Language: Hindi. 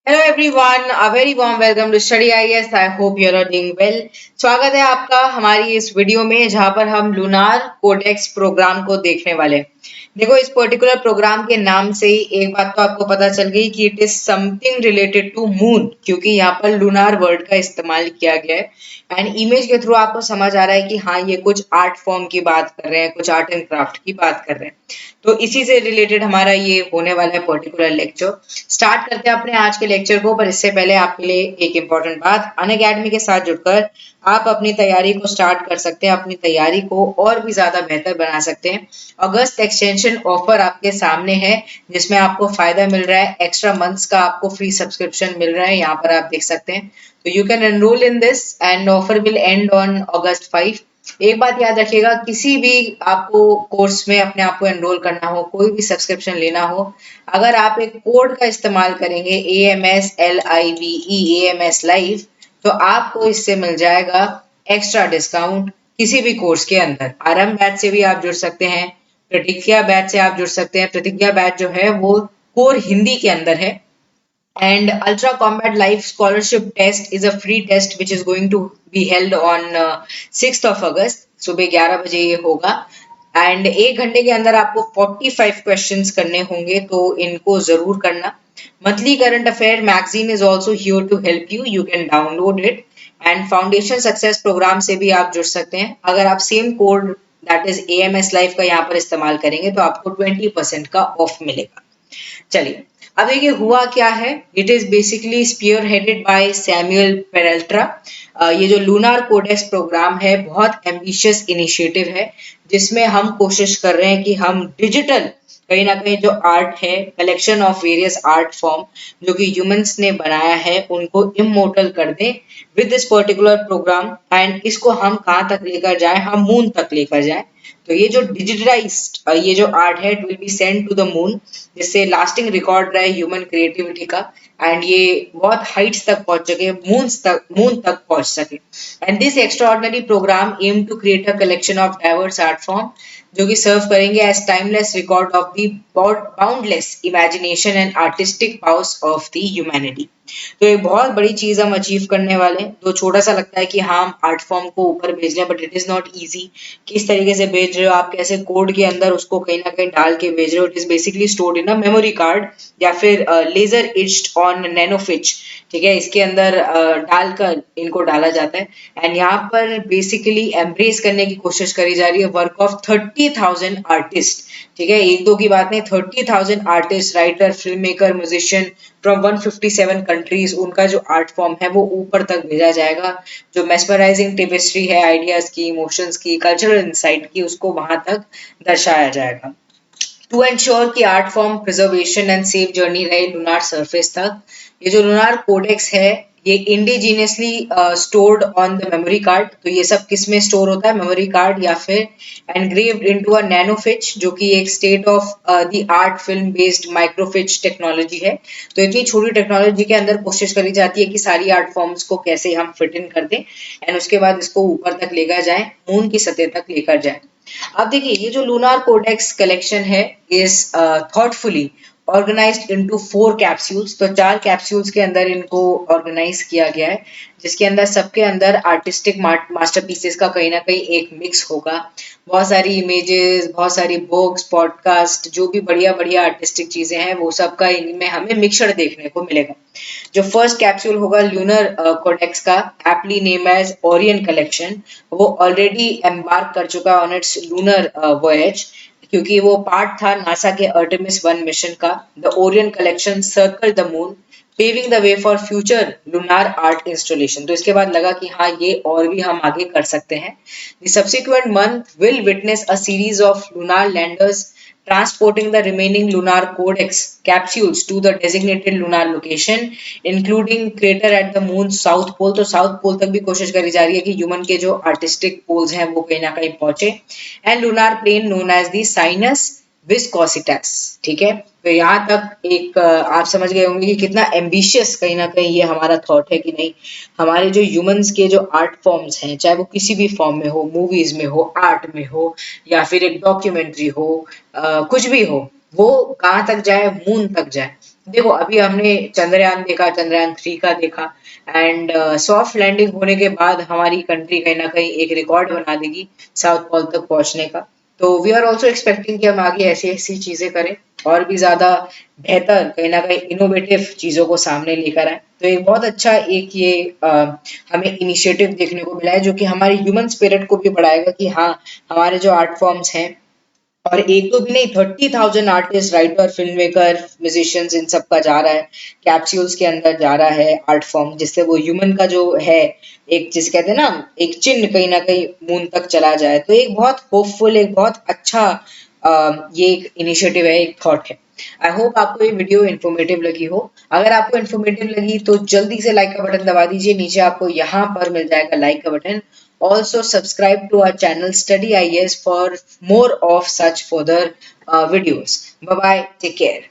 Hello everyone, a very warm welcome to study IAS. I hope you are doing well. स्वागत है आपका हमारी इस वीडियो में जहां पर हम लूनार कोडेक्स प्रोग्राम को देखने वाले हैं। देखो, इस पर्टिकुलर प्रोग्राम के नाम से ही एक बात तो आपको पता चल गई कि it is something related to moon, क्योंकि यहाँ पर लूनार वर्ड का इस्तेमाल किया गया है। एंड इमेज के थ्रू आपको समझ आ रहा है कि हाँ, ये कुछ आर्ट फॉर्म की बात कर रहे हैं, कुछ आर्ट एंड क्राफ्ट की बात कर रहे हैं। तो इसी से रिलेटेड हमारा ये होने वाला है पर्टिकुलर लेक्चर। स्टार्ट करते हैं अपने आज के लेक्चर को, पर इससे पहले आपके लिए एक इम्पॉर्टेंट बात, अनअकैडमी के साथ जुड़कर आप अपनी तैयारी को स्टार्ट कर सकते हैं, अपनी तैयारी को और भी ज्यादा बेहतर बना सकते हैं। अगस्त एक्सटेंशन ऑफर आपके सामने है, जिसमें आपको फायदा मिल रहा है, एक्स्ट्रा मंथ्स का आपको फ्री सब्सक्रिप्शन मिल रहा है, यहाँ पर आप देख सकते हैं। तो you can enrol in this and offer will and on August 5। एक बात याद रखिएगा, किसी भी आपको कोर्स में अपने आप को एनरोल करना हो, कोई भी सब्सक्रिप्शन लेना हो, अगर आप एक कोड का इस्तेमाल करेंगे AMSLIVE लाइव, तो आपको इससे मिल जाएगा एक्स्ट्रा डिस्काउंट किसी भी कोर्स के अंदर। आरंभ बैच से भी आप जुड़ सकते हैं, प्रतिज्ञा बैच से आप जुड़ सकते हैं। प्रतिज्ञा बैच जो है वो कोर हिंदी के अंदर है। And Ultra Combat Life Scholarship Test is a free test which is going to be held on 6th of August। सुबह 11 बजे ये होगा। एंड 1 घंटे के अंदर आपको 45 क्वेश्चंस करने होंगे, तो इनको जरूर करना। Monthly current affair magazine is also here to help you, you can download it. And foundation success program से भी आप जुड़ सकते हैं। अगर आप same code that is AMS life का यहाँ पर इस्तेमाल करेंगे तो आपको 20% का ऑफ मिलेगा। चलिए, अब देखिए हुआ क्या है। It is basically spearheaded by Samuel पेरेल्ट्रा। ये जो लूनार कोडेक्स प्रोग्राम है बहुत एम्बिशियस इनिशिएटिव है, जिसमें हम कोशिश कर रहे हैं कि हम डिजिटल कहीं ना कहीं जो आर्ट है, collection of various art form जो कि ह्यूमंस ने बनाया है, उनको इमोर्टल कर दें with this particular program. And इसको हम कहाँ तक लेकर जाएं, हम मून तक लेकर जाएं। तो ये जो डिजिटलाइज्ड ये जो आर्ट है, it will be send to the moon, जिससे लास्टिंग रिकॉर्ड रहे ह्यूमन क्रिएटिविटी का। एंड ये बहुत हाइट्स तक पहुंच सके, मून तक पहुंच सके। And this extraordinary program aim to create a collection of diverse art form जो कि सर्व करेंगे as timeless record of the boundless imagination and artistic powers of the humanity. तो एक बहुत बड़ी चीज हम अचीव करने वाले हैं। तो छोटा सा लगता है कि हाँ, हम आर्ट फॉर्म को ऊपर भेज रहे हैं, but it is not easy. किस तरीके से भेज रहे हो आप, कैसे कोड के अंदर उसको कहीं ना कहीं डाल के भेज रहे हो। It is basically stored in a memory card या फिर लेजर इच्ड ऑन नैनोफिच। ठीक है, इसके अंदर डालकर इनको डाला जाता है। एंड यहाँ पर बेसिकली एम्ब्रेस करने की कोशिश करी जा रही है वर्क ऑफ 30,000 आर्टिस्ट। ठीक है, एक दो की बात नहीं, 30,000 artist, writer, film maker, musician from 157 countries, उनका जो आर्ट फॉर्म है वो ऊपर तक भेजा जाएगा। जो मेस्मराइजिंग टेपेस्ट्री है आइडियाज की, इमोशंस की, कल्चरल इंसाइट की, उसको वहां तक दर्शाया जाएगा। टू एंश्योर कि art form preservation and safe journey रहे लूनार सरफेस तक, ये जो लूनार कोडेक्स है ये indigenously stored on the memory card. तो ये सब किस में स्टोर होता है, मेमोरी कार्ड या फिर एनग्रेव्ड इनटू अ नैनोफिच, जो कि एक state of the art film based microfiche technology है। तो इतनी छोटी टेक्नोलॉजी के अंदर कोशिश करी जाती है कि सारी आर्ट फॉर्म्स को कैसे हम फिट इन कर दें एंड उसके बाद इसको ऊपर तक लेकर जाएं, मून की सतह तक लेकर जाएं। अब देखिए, ये जो लूनार कोडेक्स कलेक्शन है is thoughtfully organised into 4 capsules. तो 4 कैप्सूल्स के अंदर इनको ऑर्गेनाइज किया गया है, जिसके अंदर सबके अंदर आर्टिस्टिक मास्टरपीसेस का कहीं ना कहीं एक मिक्स होगा। बहुत सारी इमेजेस, बहुत सारी बुक्स, पॉडकास्ट, जो भी बढ़िया बढ़िया आर्टिस्टिक चीजें हैं वो सब का इनमें हमें मिक्सचर देखने को मिलेगा। जो फर्स्ट कैप्सूल होगा ल्यूनर कोडेक्स का, aptly name as Orion collection, वो ऑलरेडी एम्बार्क कर चुका है ऑन इट्स लूनर वॉयज, क्योंकि वो पार्ट था नासा के आर्टेमिस 1 मिशन का। The Orion collection circle the moon, paving the way for future lunar art installation. तो इसके बाद लगा कि हाँ, ये और भी हम आगे कर सकते हैं। The subsequent month will witness a series of lunar landers transporting the remaining lunar codex capsules to the designated lunar location, including crater at the moon's south pole। तो साउथ पोल तक भी कोशिश करी जा रही है कि ह्यूमन के जो आर्टिस्टिक पोल्स हैं वो कहीं ना कहीं पहुंचे। And lunar plane known as the Sinus Viscositatis. ठीक है, तो यहाँ तक एक आप समझ गए होंगे कि कितना एम्बिशियस कहीं ना कहीं ये हमारा थॉट है कि नहीं, हमारे जो ह्यूमंस के जो आर्ट फॉर्म्स हैं, चाहे वो किसी भी फॉर्म में हो, मूवीज में हो, आर्ट में हो, या फिर एक डॉक्यूमेंट्री हो, कुछ भी हो, वो कहाँ तक जाए, मून तक जाए। देखो अभी हमने चंद्रयान देखा, चंद्रयान 3 का देखा एंड सॉफ्ट लैंडिंग होने के बाद हमारी कंट्री कहीं ना कहीं एक रिकॉर्ड बना देगी साउथ पोल तक पहुंचने का। तो वी आर ऑल्सो एक्सपेक्टिंग कि हम आगे ऐसी ऐसी चीजें करें और भी ज्यादा बेहतर कहीं ना कहीं इनोवेटिव चीजों को सामने लेकर आए। तो एक बहुत अच्छा एक ये हमें इनिशिएटिव देखने को मिला है जो कि हमारी ह्यूमन स्पिरिट को भी बढ़ाएगा कि हाँ, हमारे जो आर्ट फॉर्म्स हैं और एक दो भी नहीं, 30,000 artist, writer, film maker, musicians, इन सब का जा रहा है कैप्सूल्स के अंदर, जा रहा है आर्ट फॉर्म, जिससे वो ह्यूमन का जो है एक, जिसे कहते हैं ना, एक चिन्ह कहीं ना कहीं मून तक चला जाए। तो एक बहुत होपफुल, एक बहुत अच्छा ये एक इनिशिएटिव है, एक थॉट है। आई होप आपको ये वीडियो इन्फॉर्मेटिव लगी हो। अगर आपको इन्फॉर्मेटिव लगी तो जल्दी से लाइक का बटन दबा दीजिए, नीचे आपको यहाँ पर मिल जाएगा लाइक का button. Also subscribe to our channel Study IAS for more of such further videos. Bye bye. Take care.